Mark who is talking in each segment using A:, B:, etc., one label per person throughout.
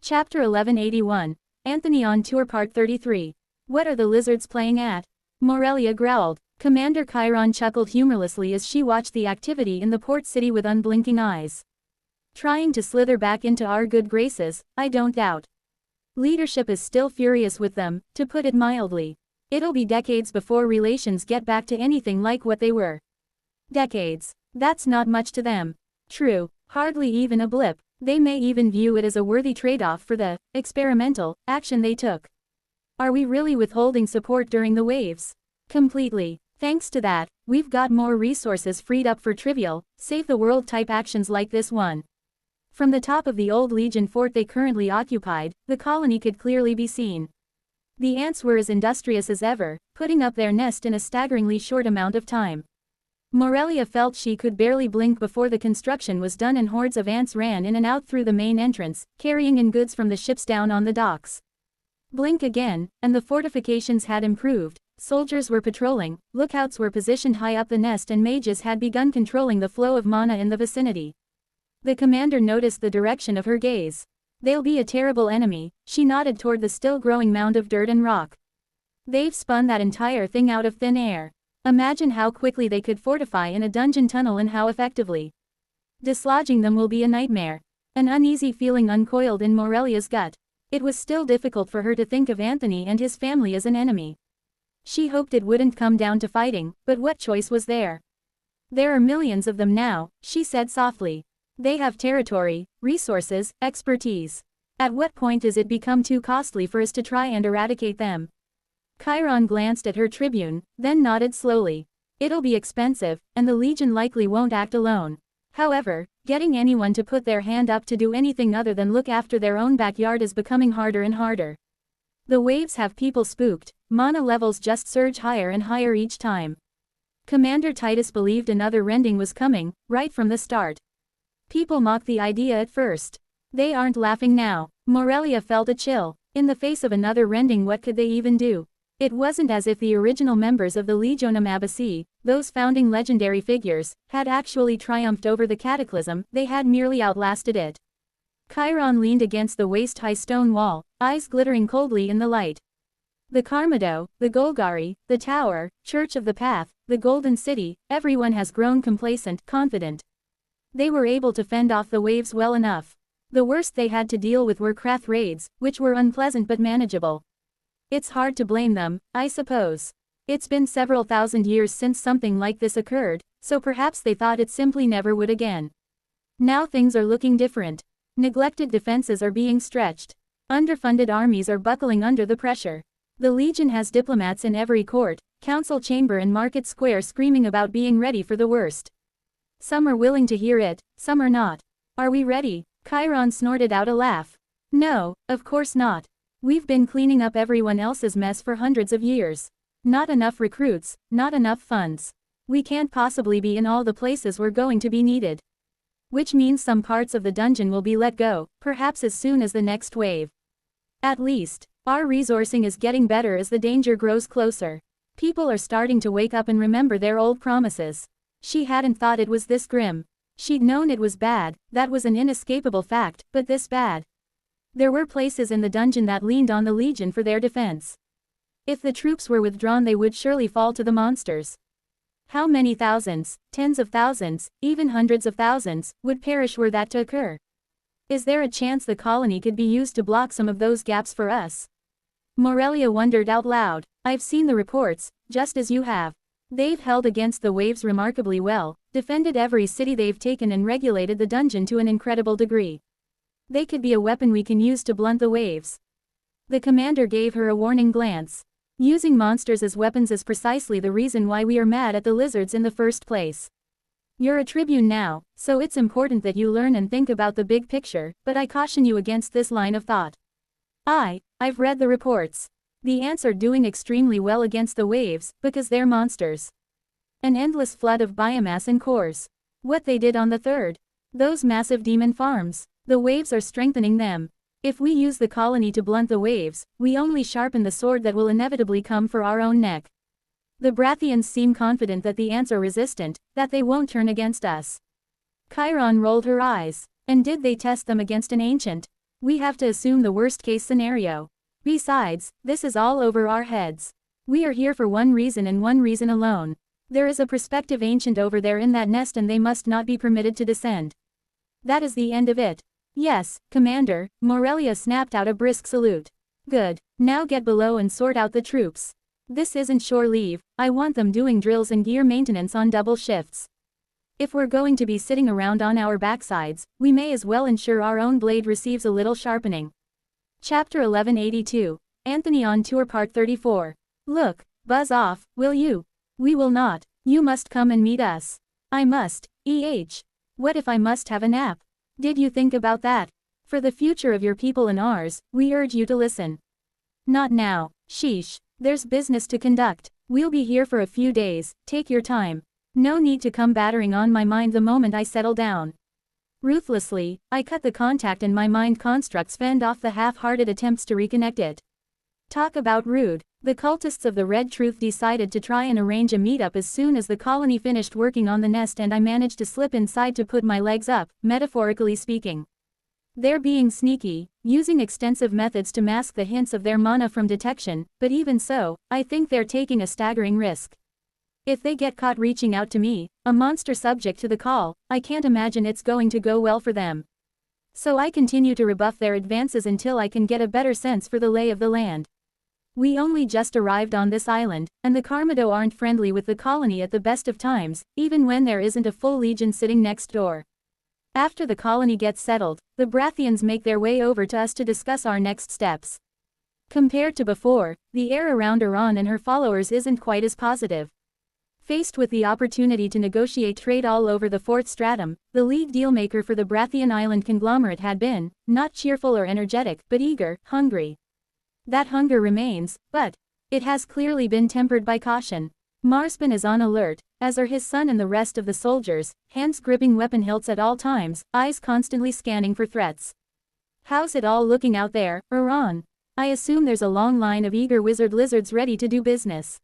A: Chapter 1181. Anthony on Tour Part 33. What are the lizards playing at? Morelia growled. Commander Chiron chuckled humorlessly as she watched the activity in the port city with unblinking eyes. Trying to slither back into our good graces, I don't doubt. Leadership is still furious with them, to put it mildly. It'll be decades before relations get back to anything like what they were. Decades. That's not much to them. True, hardly even a blip. They may even view it as a worthy trade-off for the experimental action they took. Are we really withholding support during the waves? Completely. Thanks to that, we've got more resources freed up for trivial, save-the-world type actions like this one. From the top of the old Legion fort they currently occupied, the colony could clearly be seen. The ants were as industrious as ever, putting up their nest in a staggeringly short amount of time. Morelia felt she could barely blink before the construction was done and hordes of ants ran in and out through the main entrance, carrying in goods from the ships down on the docks. Blink again, and the fortifications had improved, soldiers were patrolling, lookouts were positioned high up the nest and mages had begun controlling the flow of mana in the vicinity. The commander noticed the direction of her gaze. They'll be a terrible enemy, she nodded toward the still growing mound of dirt and rock. They've spun that entire thing out of thin air. Imagine how quickly they could fortify in a dungeon tunnel and how effectively. Dislodging them will be a nightmare. An uneasy feeling uncoiled in Morelia's gut. It was still difficult for her to think of Anthony and his family as an enemy. She hoped it wouldn't come down to fighting, but what choice was there? There are millions of them now, she said softly. They have territory, resources, expertise. At what point does it become too costly for us to try and eradicate them? Chiron glanced at her tribune, then nodded slowly. It'll be expensive, and the Legion likely won't act alone. However, getting anyone to put their hand up to do anything other than look after their own backyard is becoming harder and harder. The waves have people spooked, mana levels just surge higher and higher each time. Commander Titus believed another rending was coming, right from the start. People mocked the idea at first. They aren't laughing now. Morelia felt a chill. In the face of another rending, what could they even do? It wasn't as if the original members of the Legionum Abbaci, those founding legendary figures, had actually triumphed over the cataclysm, they had merely outlasted it. Chiron leaned against the waist-high stone wall, eyes glittering coldly in the light. The Carmado, the Golgari, the Tower, Church of the Path, the Golden City, everyone has grown complacent, confident. They were able to fend off the waves well enough. The worst they had to deal with were Krath raids, which were unpleasant but manageable. It's hard to blame them, I suppose. It's been several thousand years since something like this occurred, so perhaps they thought it simply never would again. Now things are looking different. Neglected defenses are being stretched. Underfunded armies are buckling under the pressure. The Legion has diplomats in every court, council chamber and market square screaming about being ready for the worst. Some are willing to hear it, some are not. Are we ready? Chiron snorted out a laugh. No, of course not. We've been cleaning up everyone else's mess for hundreds of years. Not enough recruits, not enough funds. We can't possibly be in all the places we're going to be needed. Which means some parts of the dungeon will be let go, perhaps as soon as the next wave. At least, our resourcing is getting better as the danger grows closer. People are starting to wake up and remember their old promises. She hadn't thought it was this grim. She'd known it was bad, that was an inescapable fact, but this bad. There were places in the dungeon that leaned on the Legion for their defense. If the troops were withdrawn they would surely fall to the monsters. How many thousands, tens of thousands, even hundreds of thousands, would perish were that to occur? Is there a chance the colony could be used to block some of those gaps for us? Morelia wondered out loud. I've seen the reports, just as you have. They've held against the waves remarkably well, defended every city they've taken and regulated the dungeon to an incredible degree. They could be a weapon we can use to blunt the waves. The commander gave her a warning glance. Using monsters as weapons is precisely the reason why we are mad at the lizards in the first place. You're a tribune now, so it's important that you learn and think about the big picture, but I caution you against this line of thought. I've read the reports. The ants are doing extremely well against the waves, because they're monsters. An endless flood of biomass and cores. What they did on the third. Those massive demon farms. The waves are strengthening them. If we use the colony to blunt the waves, we only sharpen the sword that will inevitably come for our own neck. The Brathians seem confident that the ants are resistant, that they won't turn against us. Chiron rolled her eyes. And did they test them against an ancient? We have to assume the worst-case scenario. Besides, this is all over our heads. We are here for one reason and one reason alone. There is a prospective ancient over there in that nest and they must not be permitted to descend. That is the end of it. Yes, Commander, Morelia snapped out a brisk salute. Good. Now get below and sort out the troops. This isn't shore leave, I want them doing drills and gear maintenance on double shifts. If we're going to be sitting around on our backsides, we may as well ensure our own blade receives a little sharpening. Chapter 1182. Anthony on Tour Part 34. Look, buzz off, will you? We will not. You must come and meet us. I must. What if I must have a nap? Did you think about that? For the future of your people and ours, we urge you to listen. Not now. Sheesh. There's business to conduct. We'll be here for a few days, take your time. No need to come battering on my mind the moment I settle down. Ruthlessly, I cut the contact and my mind constructs fend off the half-hearted attempts to reconnect it. Talk about rude. The cultists of the Red Truth decided to try and arrange a meetup as soon as the colony finished working on the nest and I managed to slip inside to put my legs up, metaphorically speaking. They're being sneaky, using extensive methods to mask the hints of their mana from detection, but even so, I think they're taking a staggering risk. If they get caught reaching out to me, a monster subject to the call, I can't imagine it's going to go well for them. So I continue to rebuff their advances until I can get a better sense for the lay of the land. We only just arrived on this island, and the Karmado aren't friendly with the colony at the best of times, even when there isn't a full legion sitting next door. After the colony gets settled, the Brathians make their way over to us to discuss our next steps. Compared to before, the air around Iran and her followers isn't quite as positive. Faced with the opportunity to negotiate trade all over the fourth stratum, the lead dealmaker for the Brathian island conglomerate had been, not cheerful or energetic, but eager, hungry. That hunger remains, but it has clearly been tempered by caution. Marsban is on alert, as are his son and the rest of the soldiers, hands gripping weapon hilts at all times, eyes constantly scanning for threats. How's it all looking out there, Iran? I assume there's a long line of eager wizard lizards ready to do business.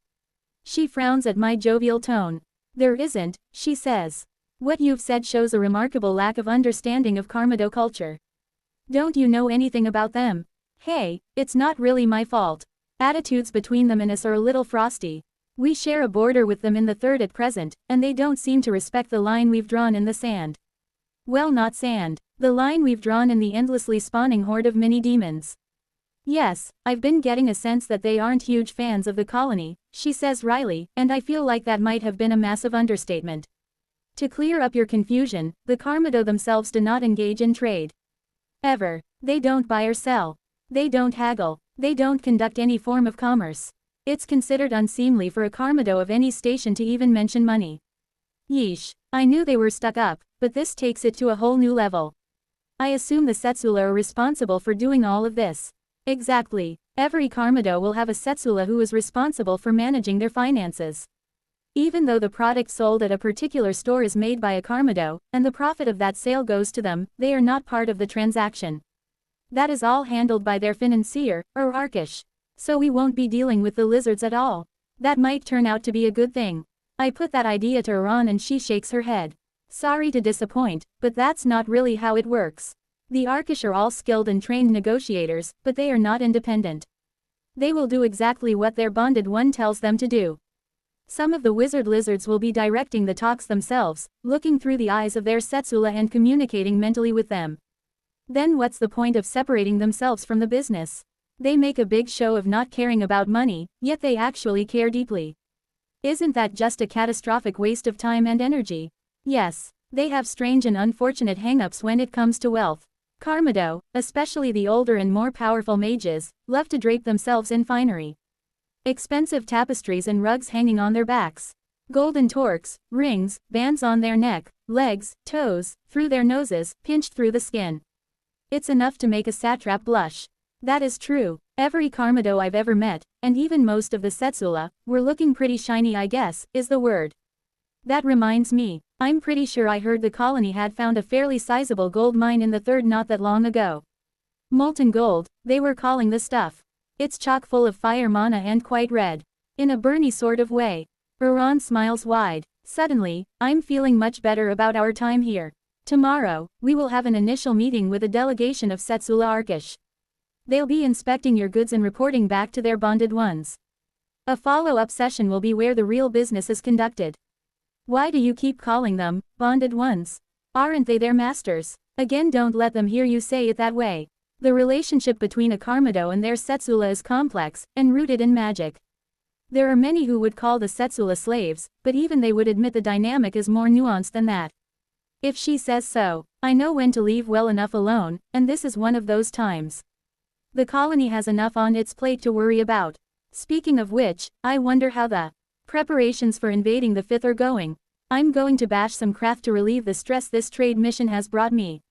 A: She frowns at my jovial tone. There isn't, she says. What you've said shows a remarkable lack of understanding of Karmado culture. Don't you know anything about them? Hey, it's not really my fault. Attitudes between them and us are a little frosty. We share a border with them in the third at present, and they don't seem to respect the line we've drawn in the sand. Well, not sand. The line we've drawn in the endlessly spawning horde of mini-demons. Yes, I've been getting a sense that they aren't huge fans of the colony, she says wryly, and I feel like that might have been a massive understatement. To clear up your confusion, the Karmado themselves do not engage in trade. Ever. They don't buy or sell. They don't haggle. They don't conduct any form of commerce. It's considered unseemly for a Karmado of any station to even mention money. Yeesh. I knew they were stuck up, but this takes it to a whole new level. I assume the Setsula are responsible for doing all of this. Exactly. Every Karmado will have a Setsula who is responsible for managing their finances. Even though the product sold at a particular store is made by a Karmado, and the profit of that sale goes to them, they are not part of the transaction. That is all handled by their financier, or Arkish. So we won't be dealing with the lizards at all. That might turn out to be a good thing. I put that idea to Iran and she shakes her head. Sorry to disappoint, but that's not really how it works. The Arkish are all skilled and trained negotiators, but they are not independent. They will do exactly what their bonded one tells them to do. Some of the wizard lizards will be directing the talks themselves, looking through the eyes of their Setsula and communicating mentally with them. Then what's the point of separating themselves from the business? They make a big show of not caring about money, yet they actually care deeply. Isn't that just a catastrophic waste of time and energy? Yes, they have strange and unfortunate hang-ups when it comes to wealth. Karmado, especially the older and more powerful mages, love to drape themselves in finery. Expensive tapestries and rugs hanging on their backs. Golden torques, rings, bands on their neck, legs, toes, through their noses, pinched through the skin. It's enough to make a satrap blush. That is true. Every Karmado I've ever met, and even most of the Setsula, were looking pretty shiny, I guess, is the word. That reminds me, I'm pretty sure I heard the colony had found a fairly sizable gold mine in the third not that long ago. Molten gold, they were calling the stuff. It's chock full of fire mana and quite red. In a burny sort of way. Iran smiles wide. Suddenly, I'm feeling much better about our time here. Tomorrow, we will have an initial meeting with a delegation of Setsula Arkish. They'll be inspecting your goods and reporting back to their bonded ones. A follow-up session will be where the real business is conducted. Why do you keep calling them bonded ones? Aren't they their masters? Again, don't let them hear you say it that way. The relationship between a Karmado and their Setsula is complex, and rooted in magic. There are many who would call the Setsula slaves, but even they would admit the dynamic is more nuanced than that. If she says so, I know when to leave well enough alone, and this is one of those times. The colony has enough on its plate to worry about. Speaking of which, I wonder how the preparations for invading the Fifth are going. I'm going to bash some craft to relieve the stress this trade mission has brought me.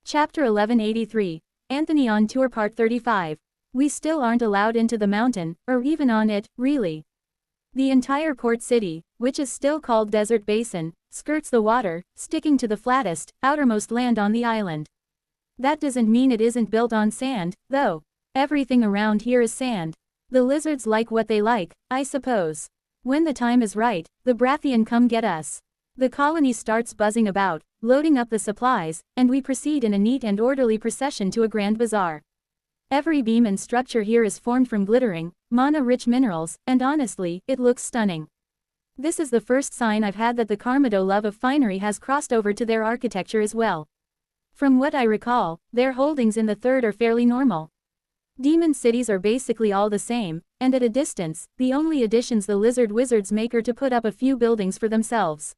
A: Chapter 1183, Anthony on Tour Part 35. We still aren't allowed into the mountain, or even on it, really. The entire port city, which is still called Desert Basin, skirts the water, sticking to the flattest, outermost land on the island. That doesn't mean it isn't built on sand, though. Everything around here is sand. The lizards like what they like, I suppose. When the time is right, the Brathian come get us. The colony starts buzzing about, loading up the supplies, and we proceed in a neat and orderly procession to a grand bazaar. Every beam and structure here is formed from glittering, mana-rich minerals, and honestly, it looks stunning. This is the first sign I've had that the Karmado love of finery has crossed over to their architecture as well. From what I recall, their holdings in the third are fairly normal. Demon cities are basically all the same, and at a distance, the only additions the lizard wizards make are to put up a few buildings for themselves.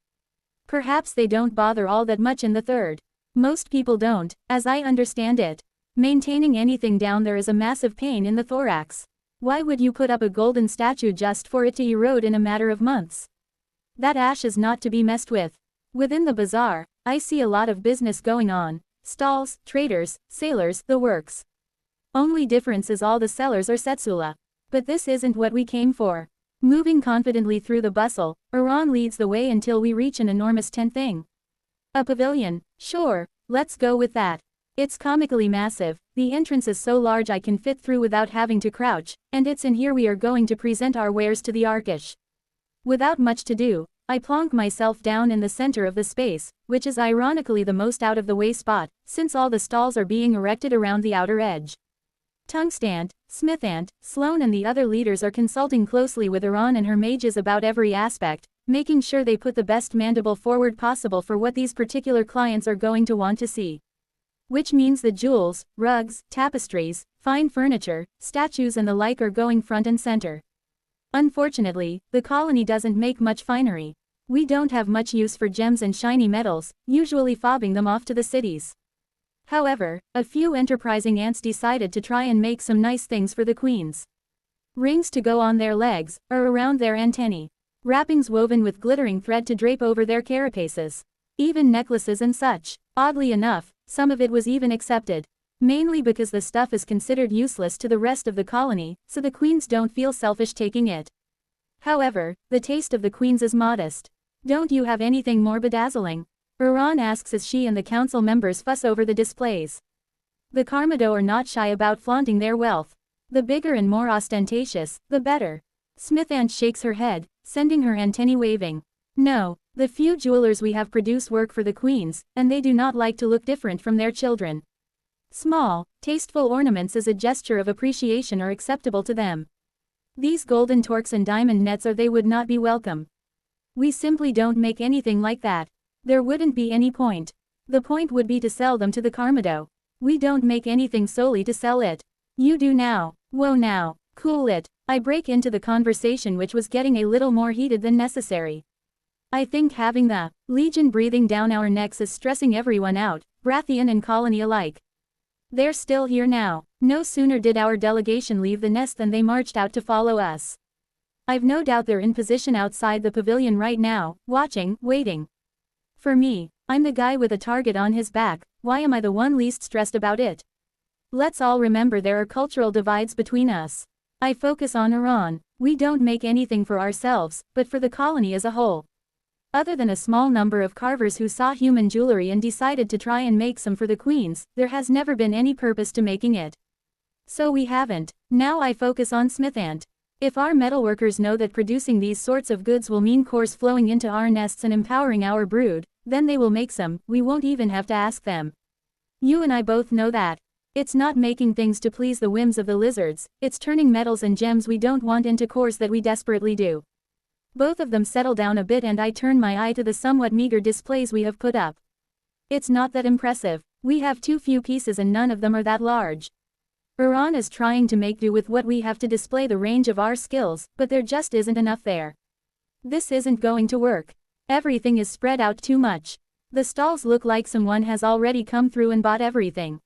A: Perhaps they don't bother all that much in the third. Most people don't, as I understand it. Maintaining anything down there is a massive pain in the thorax. Why would you put up a golden statue just for it to erode in a matter of months? That ash is not to be messed with. Within the bazaar, I see a lot of business going on. Stalls, traders, sailors, the works. Only difference is all the sellers are Setsula. But this isn't what we came for. Moving confidently through the bustle, Iran leads the way until we reach an enormous tent thing. A pavilion, sure, let's go with that. It's comically massive, the entrance is so large I can fit through without having to crouch, and it's in here we are going to present our wares to the Arkish. Without much to do, I plonk myself down in the center of the space, which is ironically the most out-of-the-way spot, since all the stalls are being erected around the outer edge. Tungstant, Smithant, Sloan and the other leaders are consulting closely with Iran and her mages about every aspect, making sure they put the best mandible forward possible for what these particular clients are going to want to see. Which means the jewels, rugs, tapestries, fine furniture, statues and the like are going front and center. Unfortunately, the colony doesn't make much finery. We don't have much use for gems and shiny metals, usually fobbing them off to the cities. However, a few enterprising ants decided to try and make some nice things for the queens. Rings to go on their legs, or around their antennae. Wrappings woven with glittering thread to drape over their carapaces. Even necklaces and such. Oddly enough, some of it was even accepted. Mainly because the stuff is considered useless to the rest of the colony, so the queens don't feel selfish taking it. However, the taste of the queens is modest. Don't you have anything more bedazzling? Iran asks as she and the council members fuss over the displays. The Karmado are not shy about flaunting their wealth. The bigger and more ostentatious, the better. Smithant shakes her head, sending her antennae waving. No, the few jewelers we have produce work for the queens, and they do not like to look different from their children. Small, tasteful ornaments as a gesture of appreciation are acceptable to them. These golden torques and diamond nets they would not be welcome. We simply don't make anything like that. There wouldn't be any point. The point would be to sell them to the Karmado. We don't make anything solely to sell it. You do now. Whoa now, cool it. I break into the conversation which was getting a little more heated than necessary. I think having the Legion breathing down our necks is stressing everyone out, Brathian and colony alike. They're still here now. No sooner did our delegation leave the nest than they marched out to follow us. I've no doubt they're in position outside the pavilion right now, watching, waiting. For me, I'm the guy with a target on his back, why am I the one least stressed about it? Let's all remember there are cultural divides between us. I focus on Iran. We don't make anything for ourselves, but for the colony as a whole. Other than a small number of carvers who saw human jewelry and decided to try and make some for the queens, there has never been any purpose to making it. So we haven't. Now I focus on Smithant. If our metalworkers know that producing these sorts of goods will mean cores flowing into our nests and empowering our brood, Then they will make some, we won't even have to ask them. You and I both know that. It's not making things to please the whims of the lizards, it's turning metals and gems we don't want into cores that we desperately do. Both of them settle down a bit and I turn my eye to the somewhat meager displays we have put up. It's not that impressive. We have too few pieces and none of them are that large. Iran is trying to make do with what we have to display the range of our skills, but there just isn't enough there. This isn't going to work. Everything is spread out too much. The stalls look like someone has already come through and bought everything.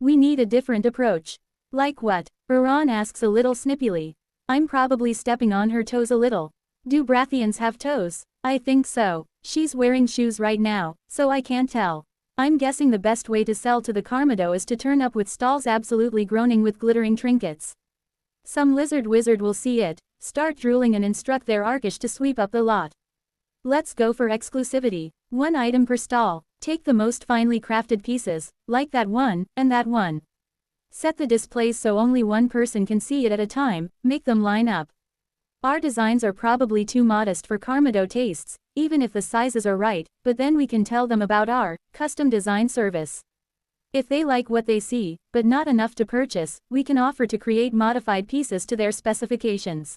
A: We need a different approach. Like what? Iran asks a little snippily. I'm probably stepping on her toes a little. Do Brathians have toes? I think so. She's wearing shoes right now, so I can't tell. I'm guessing the best way to sell to the Karmado is to turn up with stalls absolutely groaning with glittering trinkets. Some lizard wizard will see it, start drooling and instruct their Arkish to sweep up the lot. Let's go for exclusivity. 1 item per stall. Take the most finely crafted pieces, like that one, and that one. Set the displays so only one person can see it at a time, make them line up. Our designs are probably too modest for Karmado tastes, even if the sizes are right, but then we can tell them about our custom design service. If they like what they see, but not enough to purchase, we can offer to create modified pieces to their specifications.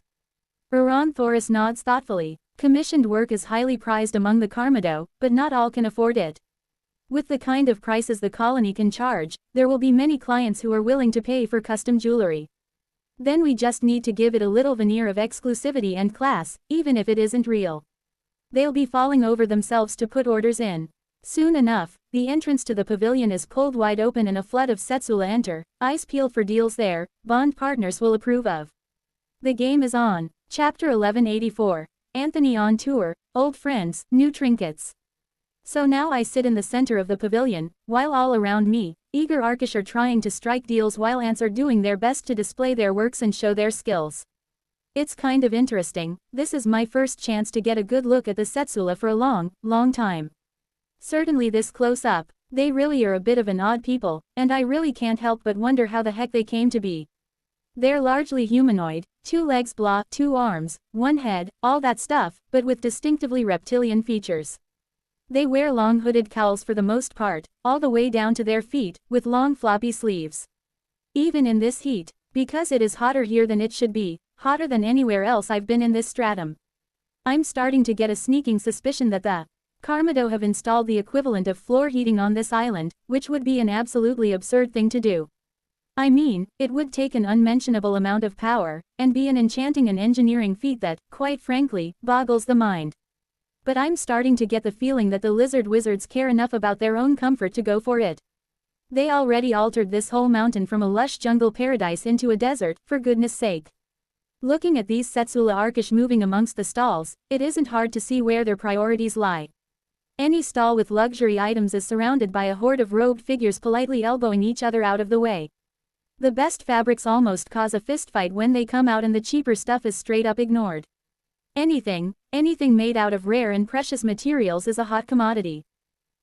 A: Iran Thoris nods thoughtfully. Commissioned work is highly prized among the Karmado, but not all can afford it. With the kind of prices the colony can charge, there will be many clients who are willing to pay for custom jewelry. Then we just need to give it a little veneer of exclusivity and class, even if it isn't real. They'll be falling over themselves to put orders in. Soon enough, the entrance to the pavilion is pulled wide open and a flood of Setsula enter, eyes peeled for deals there, bond partners will approve of. The game is on. Chapter 1184. Anthony on tour, old friends, new trinkets. So now I sit in the center of the pavilion, while all around me, eager Arkish are trying to strike deals while ants are doing their best to display their works and show their skills. It's kind of interesting, this is my first chance to get a good look at the Setsula for a long time. Certainly this close up, they really are a bit of an odd people, and I really can't help but wonder how the heck they came to be. They're largely humanoid, 2 legs blah, 2 arms, 1 head, all that stuff, but with distinctively reptilian features. They wear long hooded cowls for the most part, all the way down to their feet, with long floppy sleeves. Even in this heat, because it is hotter here than it should be, hotter than anywhere else I've been in this stratum. I'm starting to get a sneaking suspicion that the Karmado have installed the equivalent of floor heating on this island, which would be an absolutely absurd thing to do. I mean, it would take an unmentionable amount of power, and be an enchanting and engineering feat that, quite frankly, boggles the mind. But I'm starting to get the feeling that the lizard wizards care enough about their own comfort to go for it. They already altered this whole mountain from a lush jungle paradise into a desert, for goodness sake. Looking at these Setsula Arkish moving amongst the stalls, it isn't hard to see where their priorities lie. Any stall with luxury items is surrounded by a horde of robed figures politely elbowing each other out of the way. The best fabrics almost cause a fistfight when they come out and the cheaper stuff is straight up ignored. Anything made out of rare and precious materials is a hot commodity.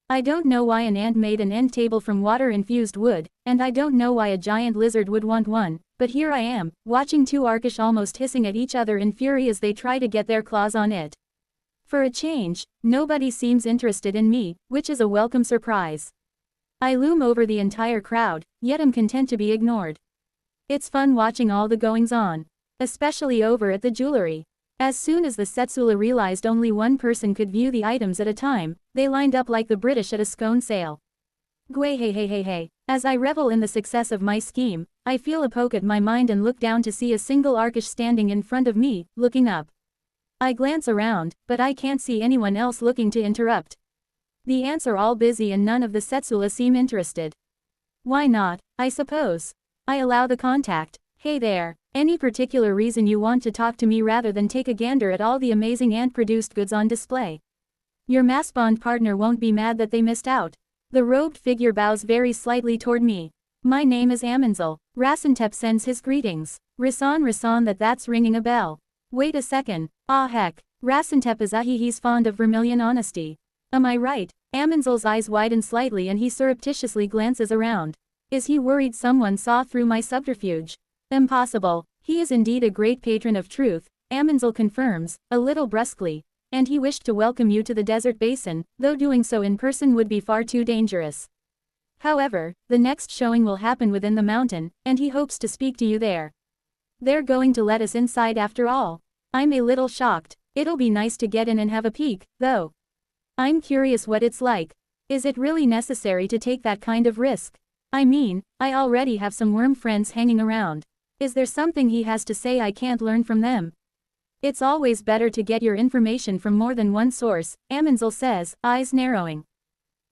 A: I don't know why an ant made an end table from water-infused wood, and I don't know why a giant lizard would want one, but here I am, watching 2 Arkish almost hissing at each other in fury as they try to get their claws on it. For a change, nobody seems interested in me, which is a welcome surprise. I loom over the entire crowd, yet am content to be ignored. It's fun watching all the goings-on, especially over at the jewelry. As soon as the Setsula realized only one person could view the items at a time, they lined up like the British at a scone sale. Gway hey. As I revel in the success of my scheme, I feel a poke at my mind and look down to see a single Arkish standing in front of me, looking up. I glance around, but I can't see anyone else looking to interrupt. The ants are all busy and none of the Setsula seem interested. Why not, I suppose. I allow the contact. Hey there, any particular reason you want to talk to me rather than take a gander at all the amazing ant-produced goods on display? Your mass bond partner won't be mad that they missed out. The robed figure bows very slightly toward me. My name is Amanzel. Rasentep sends his greetings. Rasan that's ringing a bell. Wait a second. Ah heck. Rasentep is he's fond of vermilion honesty. Am I right? Amanzel's eyes widen slightly and he surreptitiously glances around. Is he worried someone saw through my subterfuge? Impossible. He is indeed a great patron of truth, Amanzel confirms, a little brusquely. And he wished to welcome you to the desert basin, though doing so in person would be far too dangerous. However, the next showing will happen within the mountain, and he hopes to speak to you there. They're going to let us inside after all. I'm a little shocked. It'll be nice to get in and have a peek, though. I'm curious what it's like. Is it really necessary to take that kind of risk? I mean, I already have some worm friends hanging around. Is there something he has to say I can't learn from them? It's always better to get your information from more than one source, Amonzel says, eyes narrowing.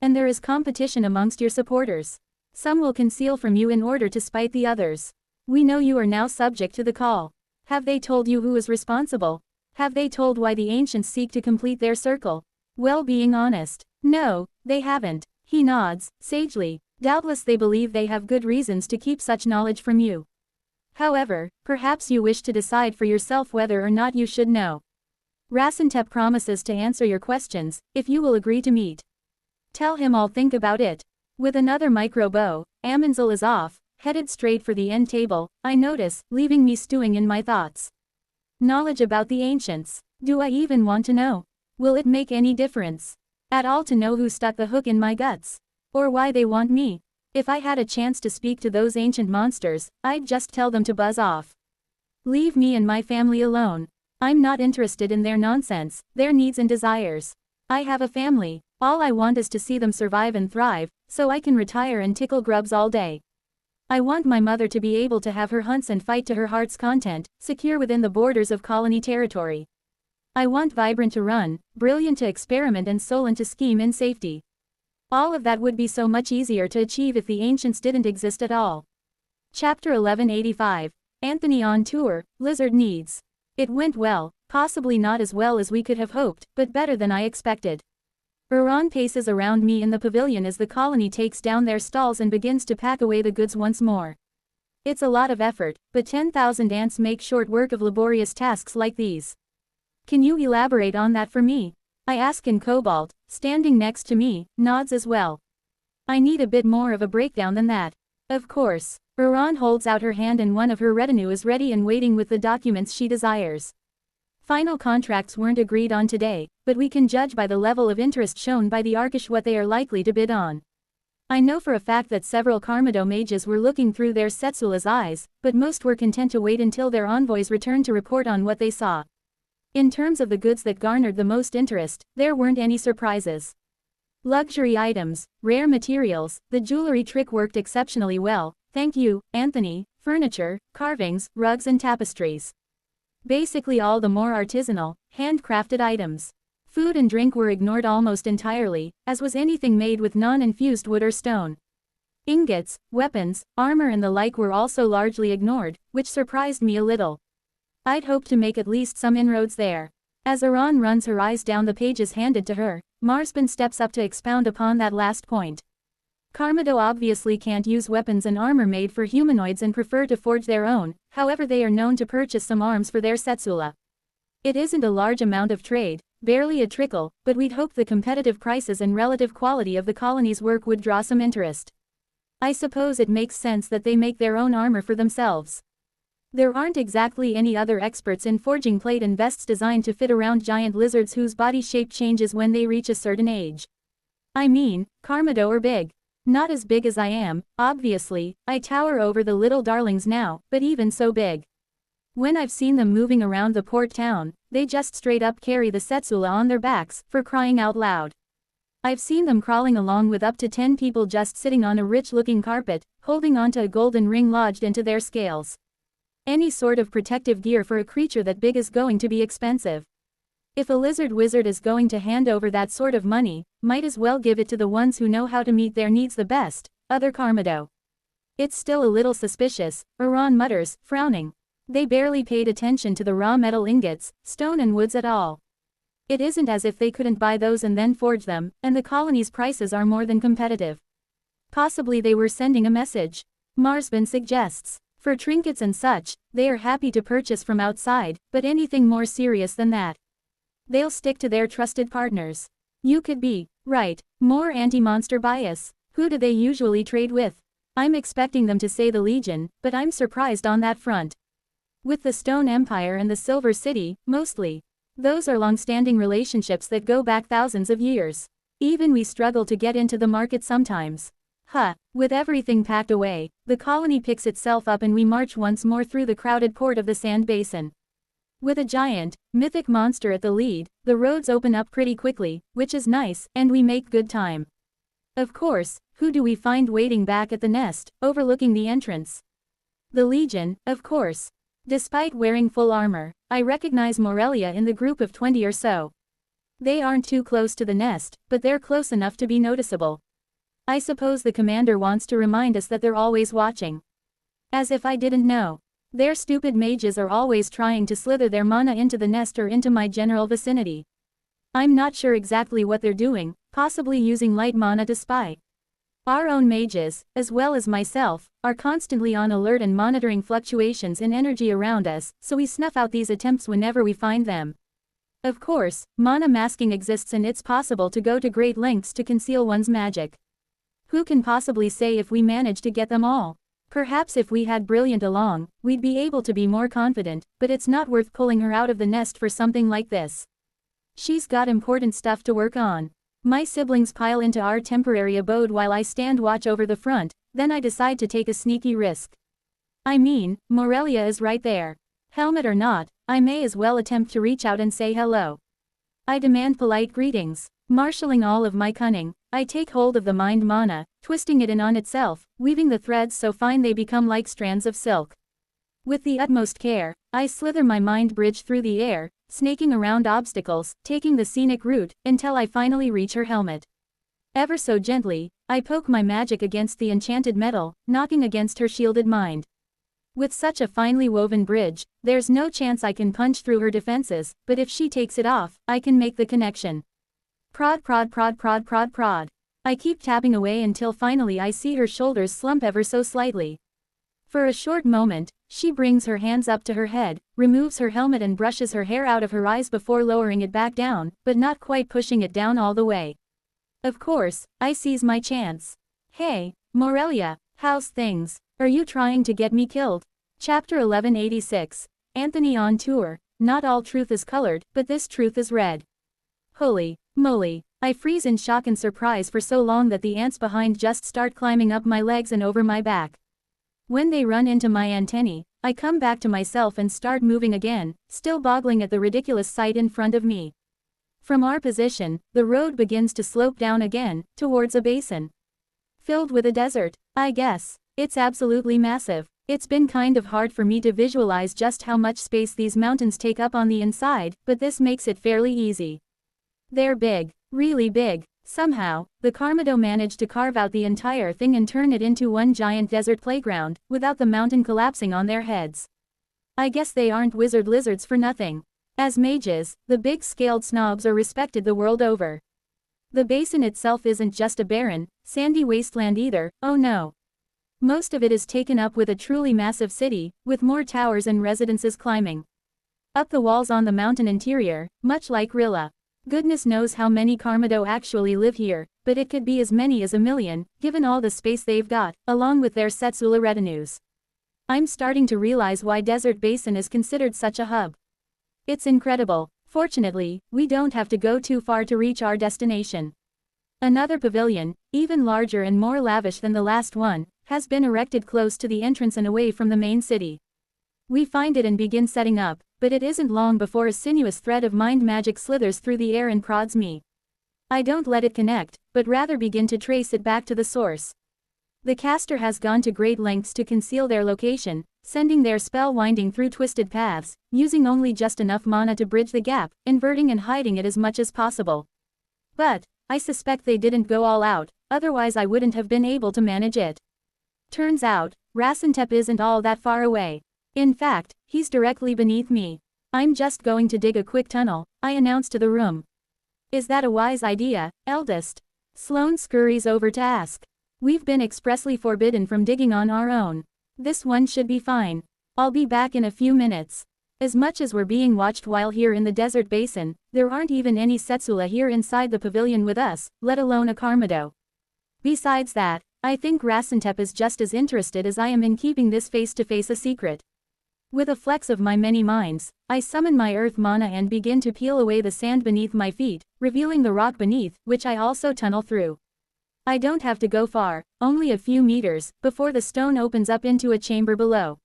A: And there is competition amongst your supporters. Some will conceal from you in order to spite the others. We know you are now subject to the call. Have they told you who is responsible? Have they told why the ancients seek to complete their circle? Well, being honest, no, they haven't. He nods, sagely. Doubtless they believe they have good reasons to keep such knowledge from you. However, perhaps you wish to decide for yourself whether or not you should know. Rasentep promises to answer your questions, if you will agree to meet. Tell him I'll think about it. With another micro bow, Amonzel is off, headed straight for the end table, I notice, leaving me stewing in my thoughts. Knowledge about the ancients. Do I even want to know? Will it make any difference at all to know who stuck the hook in my guts? Or why they want me? If I had a chance to speak to those ancient monsters, I'd just tell them to buzz off. Leave me and my family alone. I'm not interested in their nonsense, their needs and desires. I have a family. All I want is to see them survive and thrive, so I can retire and tickle grubs all day. I want my mother to be able to have her hunts and fight to her heart's content, secure within the borders of colony territory. I want Vibrant to run, Brilliant to experiment and Solent to scheme in safety. All of that would be so much easier to achieve if the ancients didn't exist at all. Chapter 1185. Anthony on tour, Lizard needs. It went well, possibly not as well as we could have hoped, but better than I expected. Iran paces around me in the pavilion as the colony takes down their stalls and begins to pack away the goods once more. It's a lot of effort, but 10,000 ants make short work of laborious tasks like these. Can you elaborate on that for me? I ask, and Cobalt, standing next to me, nods as well. I need a bit more of a breakdown than that. Of course. Iran holds out her hand and one of her retinue is ready and waiting with the documents she desires. Final contracts weren't agreed on today, but we can judge by the level of interest shown by the Arkish what they are likely to bid on. I know for a fact that several Karmado mages were looking through their Setsula's eyes, but most were content to wait until their envoys returned to report on what they saw. In terms of the goods that garnered the most interest, there weren't any surprises. Luxury items, rare materials, the jewelry trick worked exceptionally well, thank you, Anthony, furniture, carvings, rugs and tapestries. Basically all the more artisanal, handcrafted items. Food and drink were ignored almost entirely, as was anything made with non-infused wood or stone. Ingots, weapons, armor and the like were also largely ignored, which surprised me a little. I'd hoped to make at least some inroads there. As Iran runs her eyes down the pages handed to her, Marsban steps up to expound upon that last point. Karmado obviously can't use weapons and armor made for humanoids and prefer to forge their own, however they are known to purchase some arms for their Setsula. It isn't a large amount of trade, barely a trickle, but we'd hoped the competitive prices and relative quality of the colony's work would draw some interest. I suppose it makes sense that they make their own armor for themselves. There aren't exactly any other experts in forging plate and vests designed to fit around giant lizards whose body shape changes when they reach a certain age. I mean, Karmado are big. Not as big as I am, obviously, I tower over the little darlings now, but even so big. When I've seen them moving around the port town, they just straight up carry the Setsula on their backs, for crying out loud. I've seen them crawling along with up to 10 people just sitting on a rich-looking carpet, holding onto a golden ring lodged into their scales. Any sort of protective gear for a creature that big is going to be expensive. If a lizard wizard is going to hand over that sort of money, might as well give it to the ones who know how to meet their needs the best, other Karmado. It's still a little suspicious, Iran mutters, frowning. They barely paid attention to the raw metal ingots, stone and woods at all. It isn't as if they couldn't buy those and then forge them, and the colony's prices are more than competitive. Possibly they were sending a message. Marsban suggests. For trinkets and such, they are happy to purchase from outside, but anything more serious than that, they'll stick to their trusted partners. You could be right, more anti-monster bias. Who do they usually trade with? I'm expecting them to say the Legion, but I'm surprised on that front. With the Stone Empire and the Silver City, mostly. Those are long-standing relationships that go back thousands of years. Even we struggle to get into the market sometimes. With everything packed away, the colony picks itself up and we march once more through the crowded port of the Sand Basin. With a giant, mythic monster at the lead, the roads open up pretty quickly, which is nice, and we make good time. Of course, who do we find waiting back at the nest, overlooking the entrance? The Legion, of course. Despite wearing full armor, I recognize Morelia in the group of 20 or so. They aren't too close to the nest, but they're close enough to be noticeable. I suppose the commander wants to remind us that they're always watching. As if I didn't know. Their stupid mages are always trying to slither their mana into the nest or into my general vicinity. I'm not sure exactly what they're doing, possibly using light mana to spy. Our own mages, as well as myself, are constantly on alert and monitoring fluctuations in energy around us, so we snuff out these attempts whenever we find them. Of course, mana masking exists and it's possible to go to great lengths to conceal one's magic. Who can possibly say if we manage to get them all? Perhaps if we had Brilliant along, we'd be able to be more confident, but it's not worth pulling her out of the nest for something like this. She's got important stuff to work on. My siblings pile into our temporary abode while I stand watch over the front, then I decide to take a sneaky risk. I mean, Morelia is right there. Helmet or not, I may as well attempt to reach out and say hello. I demand polite greetings. Marshalling all of my cunning, I take hold of the mind mana, twisting it in on itself, weaving the threads so fine they become like strands of silk. With the utmost care, I slither my mind bridge through the air, snaking around obstacles, taking the scenic route, until I finally reach her helmet. Ever so gently, I poke my magic against the enchanted metal, knocking against her shielded mind. With such a finely woven bridge, there's no chance I can punch through her defenses, but if she takes it off, I can make the connection. Prod prod prod prod prod prod. I keep tapping away until finally I see her shoulders slump ever so slightly. For a short moment, she brings her hands up to her head, removes her helmet and brushes her hair out of her eyes before lowering it back down, but not quite pushing it down all the way. Of course, I seize my chance. Hey, Morelia, how's things? Are you trying to get me killed? Chapter 1186. Anthony on tour. Not all truth is colored, but this truth is red. Holy moly, I freeze in shock and surprise for so long that the ants behind just start climbing up my legs and over my back. When they run into my antennae, I come back to myself and start moving again, still boggling at the ridiculous sight in front of me. From our position, the road begins to slope down again, towards a basin. Filled with a desert, I guess. It's absolutely massive. It's been kind of hard for me to visualize just how much space these mountains take up on the inside, but this makes it fairly easy. They're big, really big. Somehow, the Carmado managed to carve out the entire thing and turn it into one giant desert playground, without the mountain collapsing on their heads. I guess they aren't wizard lizards for nothing. As mages, the big-scaled snobs are respected the world over. The basin itself isn't just a barren, sandy wasteland either, oh no. Most of it is taken up with a truly massive city, with more towers and residences climbing up the walls on the mountain interior, much like Rilla. Goodness knows how many Carmado actually live here, but it could be as many as 1,000,000, given all the space they've got, along with their Setsula retinues. I'm starting to realize why Desert Basin is considered such a hub. It's incredible. Fortunately, we don't have to go too far to reach our destination. Another pavilion, even larger and more lavish than the last one, has been erected close to the entrance and away from the main city. We find it and begin setting up, but it isn't long before a sinuous thread of mind magic slithers through the air and prods me. I don't let it connect, but rather begin to trace it back to the source. The caster has gone to great lengths to conceal their location, sending their spell winding through twisted paths, using only just enough mana to bridge the gap, inverting and hiding it as much as possible. But I suspect they didn't go all out, otherwise I wouldn't have been able to manage it. Turns out, Rasentep isn't all that far away. In fact, he's directly beneath me. I'm just going to dig a quick tunnel, I announce to the room. Is that a wise idea, eldest? Sloane scurries over to ask. We've been expressly forbidden from digging on our own. This one should be fine. I'll be back in a few minutes. As much as we're being watched while here in the desert basin, there aren't even any Setsula here inside the pavilion with us, let alone a Carmado. Besides that, I think Rasentep is just as interested as I am in keeping this face-to-face a secret. With a flex of my many minds, I summon my earth mana and begin to peel away the sand beneath my feet, revealing the rock beneath, which I also tunnel through. I don't have to go far, only a few meters, before the stone opens up into a chamber below.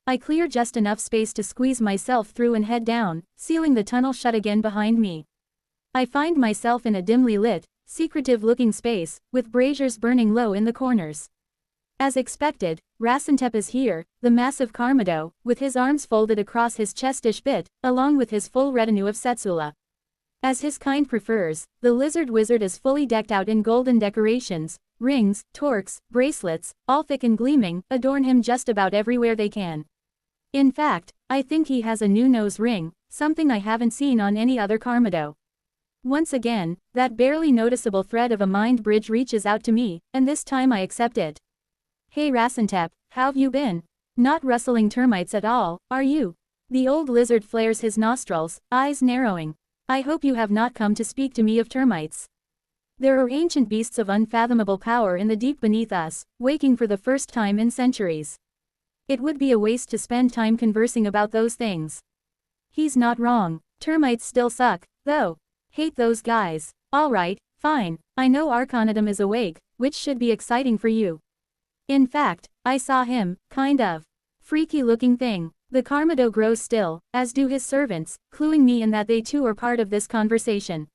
A: I clear just enough space to squeeze myself through and head down, sealing the tunnel shut again behind me. I find myself in a dimly lit, secretive-looking space, with braziers burning low in the corners. As expected, Rasantep is here, the massive Karmado, with his arms folded across his chestish bit, along with his full retinue of Setsula. As his kind prefers, the lizard wizard is fully decked out in golden decorations, rings, torques, bracelets, all thick and gleaming, adorn him just about everywhere they can. In fact, I think he has a new nose ring, something I haven't seen on any other Karmado. Once again, that barely noticeable thread of a mind bridge reaches out to me, and this time I accept it. Hey Rasantep, how've you been? Not rustling termites at all, are you? The old lizard flares his nostrils, eyes narrowing. I hope you have not come to speak to me of termites. There are ancient beasts of unfathomable power in the deep beneath us, waking for the first time in centuries. It would be a waste to spend time conversing about those things. He's not wrong, termites still suck, though. Hate those guys. Alright, fine, I know Arcanidum is awake, which should be exciting for you. In fact, I saw him, kind of. Freaky looking thing. The Karmado grows still, as do his servants, cluing me in that they too are part of this conversation.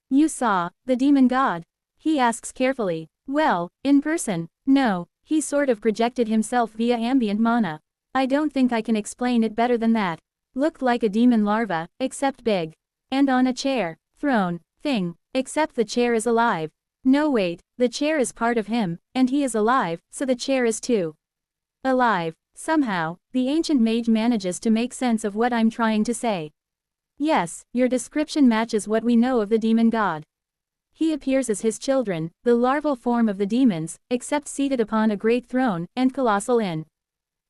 A: You saw the demon god? He asks carefully. Well, in person, no, he sort of projected himself via ambient mana. I don't think I can explain it better than that. Looked like a demon larva, except big. And on a chair, throne, thing, except the chair is alive. No wait, the chair is part of him, and he is alive, so the chair is too. Alive. Somehow, the ancient mage manages to make sense of what I'm trying to say. Yes, your description matches what we know of the demon god. He appears as his children, the larval form of the demons, except seated upon a great throne, and colossal in